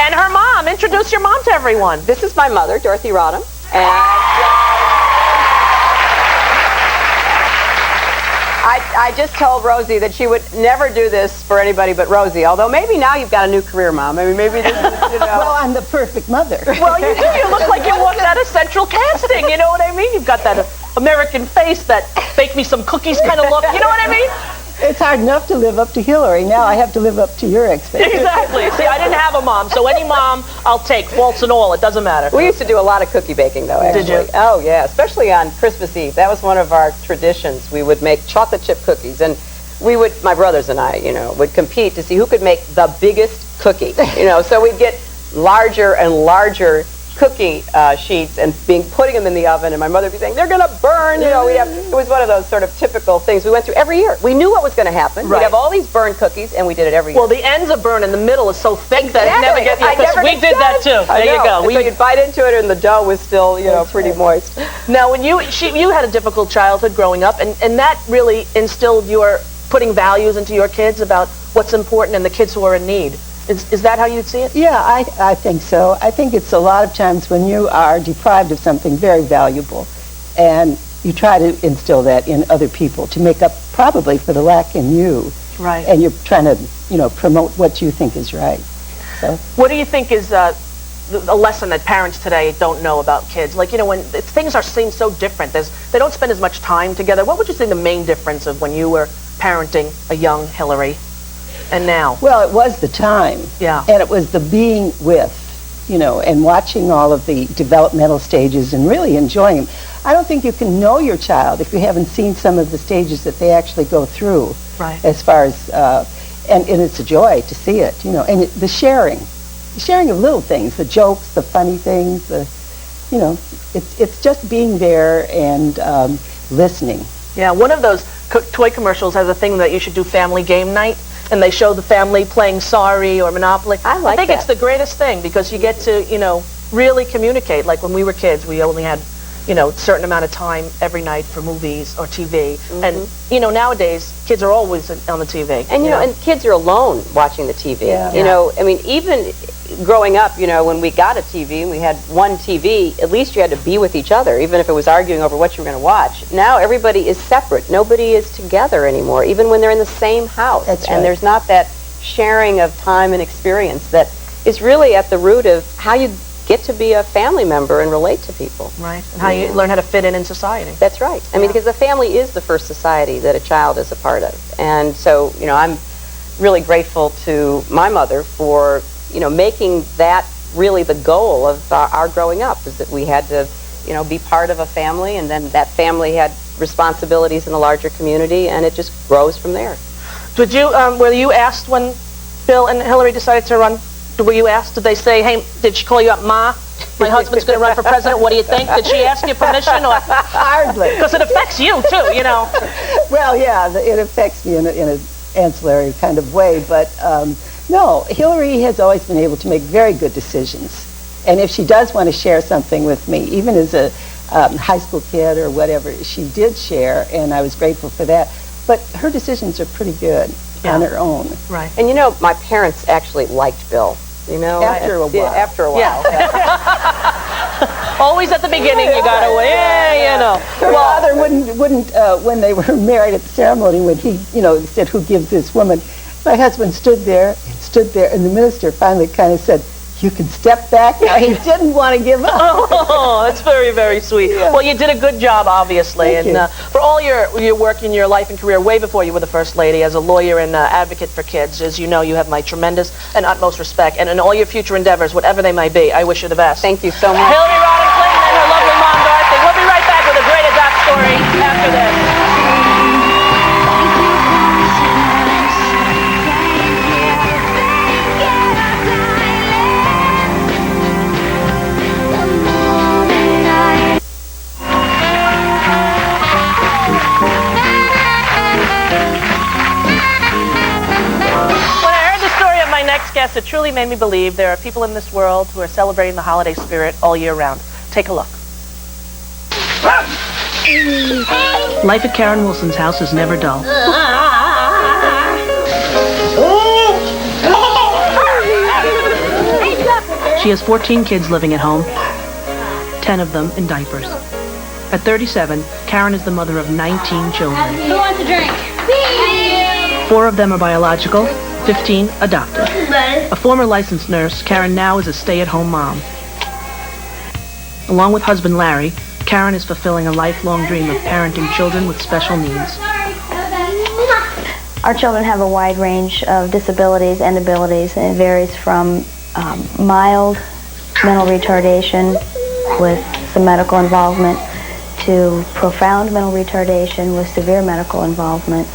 And her mom. Introduce your mom to everyone. This is my mother, Dorothy Rodham. And I just told Rosie that she would never do this for anybody but Rosie. Although maybe now you've got a new career, Mom. I mean, maybe this is, Well, I'm the perfect mother. Well, you do. You look like you walked out of Central Casting. You know what I mean? You've got that American face, that bake me some cookies kind of look. You know what I mean? It's hard enough to live up to Hillary. Now I have to live up to your expectations. Exactly. See, I didn't have a mom, so any mom I'll take, faults and all. It doesn't matter. We used to do a lot of cookie baking, though, actually. Did you? Oh, yeah, especially on Christmas Eve. That was one of our traditions. We would make chocolate chip cookies, and we would, my brothers and I, would compete to see who could make the biggest cookie. So we'd get larger and larger cookie sheets and putting them in the oven, and my mother would be saying, they're going to burn. It was one of those sort of typical things we went through every year. We knew what was going to happen. Right. We'd have all these burned cookies, and we did it every year. Well, the ends are burned and the middle is so thick that it never gets... We did that too. There you go. So you'd bite into it, and the dough was still, pretty moist. Now, when you had a difficult childhood growing up, and that really instilled your putting values into your kids about what's important and the kids who are in need. Is that how you'd see it? Yeah, I think so. I think it's a lot of times when you are deprived of something very valuable, and you try to instill that in other people to make up probably for the lack in you. Right. And you're trying to, promote what you think is right. So. What do you think is a lesson that parents today don't know about kids? Like, when things seem so different, they don't spend as much time together. What would you say the main difference of when you were parenting a young Hillary and now? Well, it was the time. Yeah. And it was the being with, and watching all of the developmental stages and really enjoying them. I don't think you can know your child if you haven't seen some of the stages that they actually go through. Right. As far as, and it's a joy to see it, and the sharing of little things, the jokes, the funny things, it's just being there and listening. Yeah, one of those toy commercials has a thing that you should do family game night, and they show the family playing Sorry or Monopoly. I think it's the greatest thing because you get to, really communicate. Like when we were kids, we only had, a certain amount of time every night for movies or TV. Mm-hmm. And, nowadays, kids are always on the TV. And, and kids are alone watching the TV. Yeah. Even growing up, when we got a TV and we had one TV, at least you had to be with each other, even if it was arguing over what you were going to watch. Now everybody is separate. Nobody is together anymore, even when they're in the same house. That's right. And there's not that sharing of time and experience that is really at the root of how you get to be a family member and relate to people. Right. And how you learn how to fit in society. That's right. I mean, because the family is the first society that a child is a part of. And so, I'm really grateful to my mother for making that really the goal of our growing up, is that we had to, be part of a family, and then that family had responsibilities in a larger community, and it just grows from there. Were you asked when Bill and Hillary decided to run? Were you asked? Did they say, hey, did she call you up, Ma? My husband's going to run for president. What do you think? Did she ask you permission? Or? Hardly. Because it affects you, too, Well, yeah, it affects me in an ancillary kind of way, but no, Hillary has always been able to make very good decisions. And if she does want to share something with me, even as a high school kid or whatever, she did share, and I was grateful for that. But her decisions are pretty good on her own. Right. And my parents actually liked Bill. After a while. Yeah, after a while. Yeah. Always at the beginning, you got to Her father wouldn't when they were married at the ceremony, when he, said, who gives this woman? My husband stood there, and the minister finally kind of said, you can step back now. He didn't want to give up. Oh, that's very, very sweet. Yeah. Well, you did a good job, obviously. Thank you. For all your work in your life and career, way before you were the First Lady, as a lawyer and advocate for kids, as you know, you have my tremendous and utmost respect. And in all your future endeavors, whatever they may be, I wish you the best. Thank you so much. Hillary Rodham Clinton and her lovely mom, Dorothy. We'll be right back with a great Doc story after this. Guest, it truly made me believe there are people in this world who are celebrating the holiday spirit all year round. Take a look. Life at Karen Wilson's house is never dull. Hey, look, She has 14 kids living at home, 10 of them in diapers. At 37, Karen is the mother of 19 children. Who wants a drink? 4 of them are biological, 15 adopted. A former licensed nurse, Karen now is a stay-at-home mom. Along with husband Larry, Karen is fulfilling a lifelong dream of parenting children with special needs. Our children have a wide range of disabilities and abilities, and it varies from mild mental retardation with some medical involvement to profound mental retardation with severe medical involvement.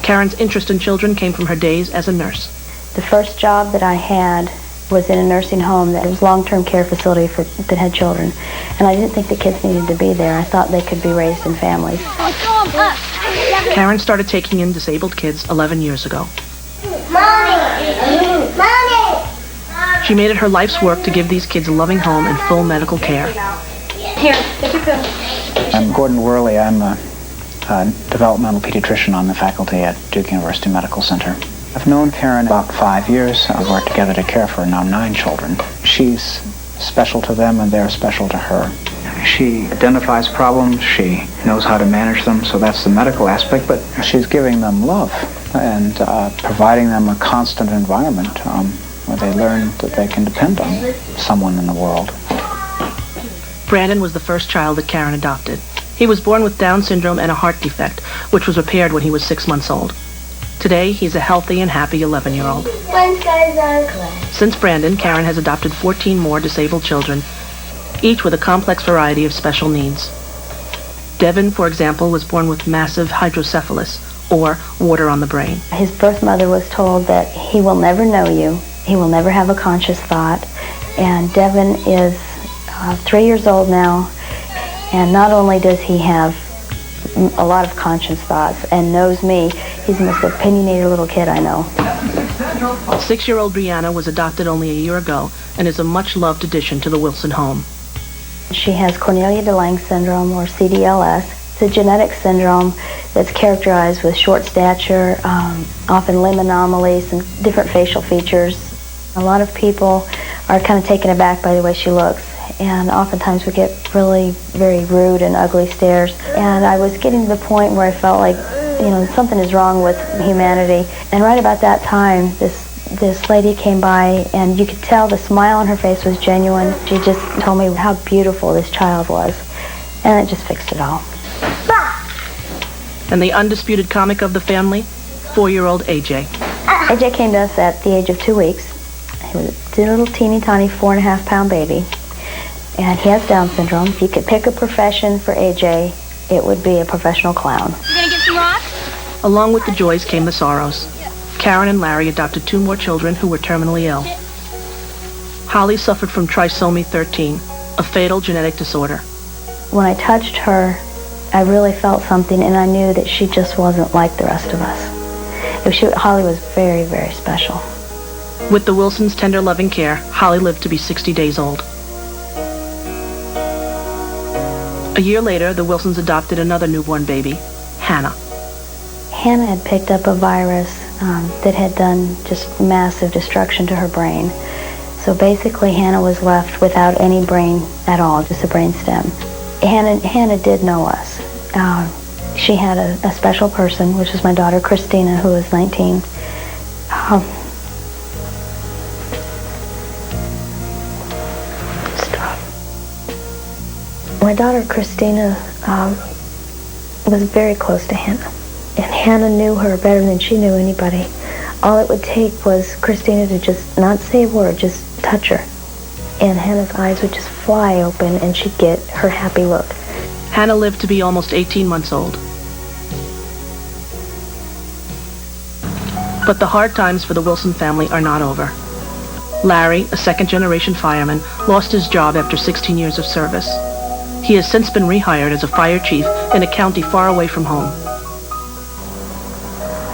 Karen's interest in children came from her days as a nurse. The first job that I had was in a nursing home that was long-term care facility that had children. And I didn't think the kids needed to be there. I thought they could be raised in families. Karen started taking in disabled kids 11 years ago. She made it her life's work to give these kids a loving home and full medical care. Here, take your pill. I'm Gordon Worley. I'm a developmental pediatrician on the faculty at Duke University Medical Center. I've known Karen about 5 years. I've worked together to care for now 9 children. She's special to them and they're special to her. She identifies problems, she knows how to manage them, so that's the medical aspect, but she's giving them love and providing them a constant environment where they learn that they can depend on someone in the world. Brandon was the first child that Karen adopted. He was born with Down syndrome and a heart defect, which was repaired when he was 6 months old. Today, he's a healthy and happy 11-year-old. Since Brandon, Karen has adopted 14 more disabled children, each with a complex variety of special needs. Devin, for example, was born with massive hydrocephalus, or water on the brain. His birth mother was told that he will never know you, he will never have a conscious thought, and Devin is 3 years old now, and not only does he have a lot of conscious thoughts and knows me, he's the most opinionated little kid I know. 6-year-old Brianna was adopted only a year ago and is a much-loved addition to the Wilson home. She has Cornelia de Lange syndrome, or CDLS. It's a genetic syndrome that's characterized with short stature, often limb anomalies, and different facial features. A lot of people are kind of taken aback by the way she looks, and oftentimes we get really very rude and ugly stares. And I was getting to the point where I felt like, something is wrong with humanity. And right about that time, this lady came by, and you could tell the smile on her face was genuine. She just told me how beautiful this child was, and it just fixed it all. And the undisputed comic of the family, 4-year-old AJ. AJ came to us at the age of 2 weeks. He was a little teeny tiny 4.5-pound baby, and he has Down syndrome. If you could pick a profession for AJ, it would be a professional clown. You gonna get some rocks? Along with the joys came the sorrows. Karen and Larry adopted 2 more children who were terminally ill. Holly suffered from trisomy 13, a fatal genetic disorder. When I touched her, I really felt something, and I knew that she just wasn't like the rest of us. Holly was very, very special. With the Wilsons' tender, loving care, Holly lived to be 60 days old. A year later, the Wilsons adopted another newborn baby, Hannah. Hannah had picked up a virus that had done just massive destruction to her brain. So basically, Hannah was left without any brain at all, just a brain stem. Hannah did know us. She had a special person, which was my daughter Christina, who was 19. My daughter Christina was very close to Hannah, and Hannah knew her better than she knew anybody. All it would take was Christina to just not say a word, just touch her, and Hannah's eyes would just fly open, and she'd get her happy look. Hannah lived to be almost 18 months old. But the hard times for the Wilson family are not over. Larry, a second-generation fireman, lost his job after 16 years of service. He has since been rehired as a fire chief in a county far away from home.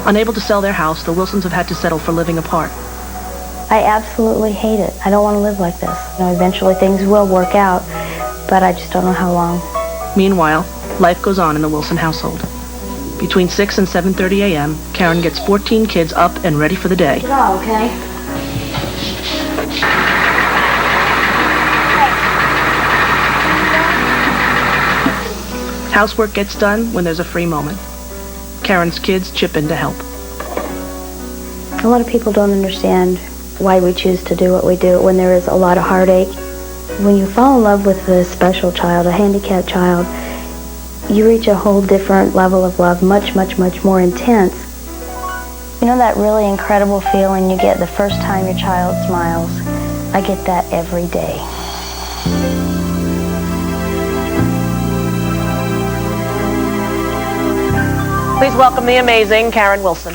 Unable to sell their house, the Wilsons have had to settle for living apart. I absolutely hate it. I don't want to live like this. Eventually things will work out, but I just don't know how long. Meanwhile, life goes on in the Wilson household. Between 6 and 7:30 a.m., Karen gets 14 kids up and ready for the day. Oh, okay. Housework gets done when there's a free moment. Karen's kids chip in to help. A lot of people don't understand why we choose to do what we do when there is a lot of heartache. When you fall in love with a special child, a handicapped child, you reach a whole different level of love, much, much, much more intense. You know that really incredible feeling you get the first time your child smiles? I get that every day. Please welcome the amazing Karen Wilson.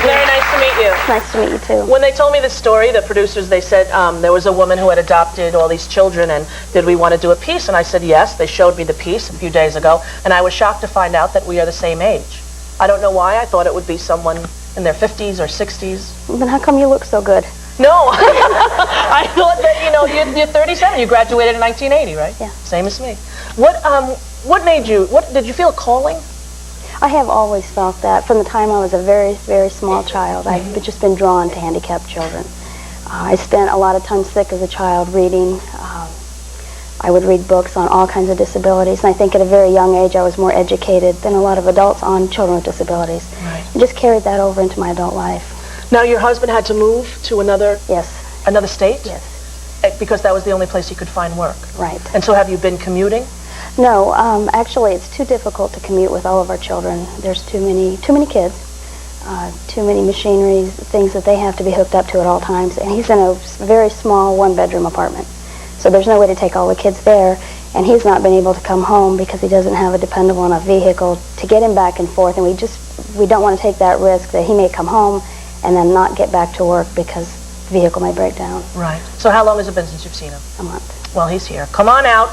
Very nice to meet you. Nice to meet you, too. When they told me this story, the producers, they said there was a woman who had adopted all these children, and did we want to do a piece? And I said yes. They showed me the piece a few days ago, and I was shocked to find out that we are the same age. I don't know why. I thought it would be someone in their 50s or 60s. Then how come you look so good? No. I thought that, you're 37. You graduated in 1980, right? Yeah. Same as me. What made you, did you feel a calling? I have always felt that from the time I was a very, very small child. I've just been drawn to handicapped children. I spent a lot of time sick as a child reading. I would read books on all kinds of disabilities, and I think at a very young age I was more educated than a lot of adults on children with disabilities. Right. And just carried that over into my adult life. Now your husband had to move to another state? Yes. Because that was the only place he could find work? Right. And so have you been commuting? No, actually it's too difficult to commute with all of our children. There's too many kids, too many machineries, things that they have to be hooked up to at all times. And he's in a very small one-bedroom apartment. So there's no way to take all the kids there. And he's not been able to come home because he doesn't have a dependable enough vehicle to get him back and forth. And we don't want to take that risk that he may come home and then not get back to work because the vehicle may break down. Right. So how long has it been since you've seen him? A month. Well, he's here. Come on out.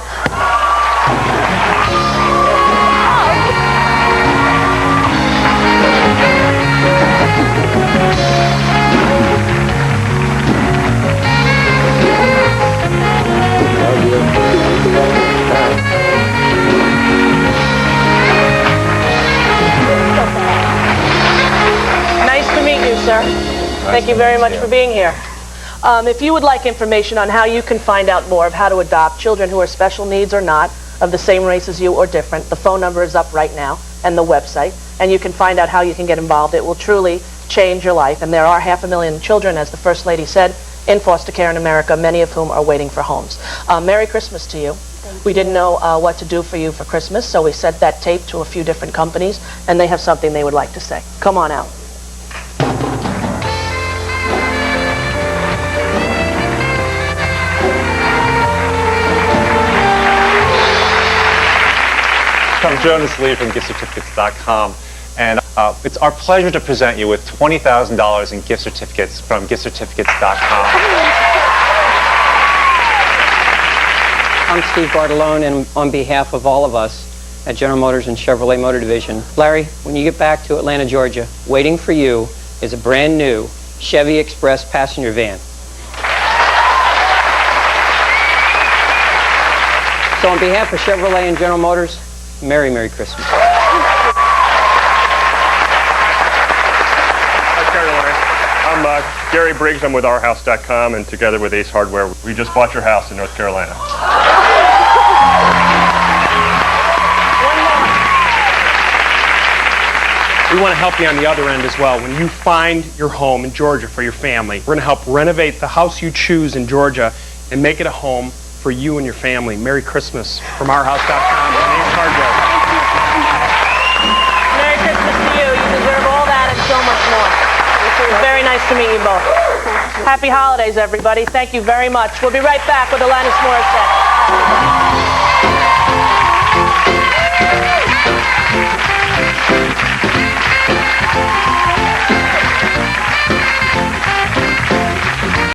Nice to meet you, sir. Thank you very much for being here. If you would like information on how you can find out more of how to adopt children who are special needs or not, of the same race as you or different, the phone number is up right now, and the website, and you can find out how you can get involved. It will truly change your life, and there are 500,000 children, as the First Lady said, in foster care in America, many of whom are waiting for homes. Merry Christmas to you. We didn't know what to do for you for Christmas, so we sent that tape to a few different companies, and they have something they would like to say. Come on out. I'm Jonas Lee from giftcertificates.com, and it's our pleasure to present you with $20,000 in gift certificates from giftcertificates.com. I'm Steve Bartolone, and on behalf of all of us at General Motors and Chevrolet Motor Division, Larry, when you get back to Atlanta, Georgia, waiting for you is a brand new Chevy Express passenger van. So on behalf of Chevrolet and General Motors, Merry, Merry Christmas. Hi, Caroline. I'm Gary Briggs. I'm with ourhouse.com, and together with Ace Hardware, we just bought your house in North Carolina. We want to help you on the other end as well. When you find your home in Georgia for your family, we're going to help renovate the house you choose in Georgia and make it a home for you and your family. Merry Christmas from ourhouse.com and Ace Hardware. Merry Christmas to you. You deserve all that and so much more. It's very nice to meet you both. Happy holidays, everybody. Thank you very much. We'll be right back with Alanis Morissette.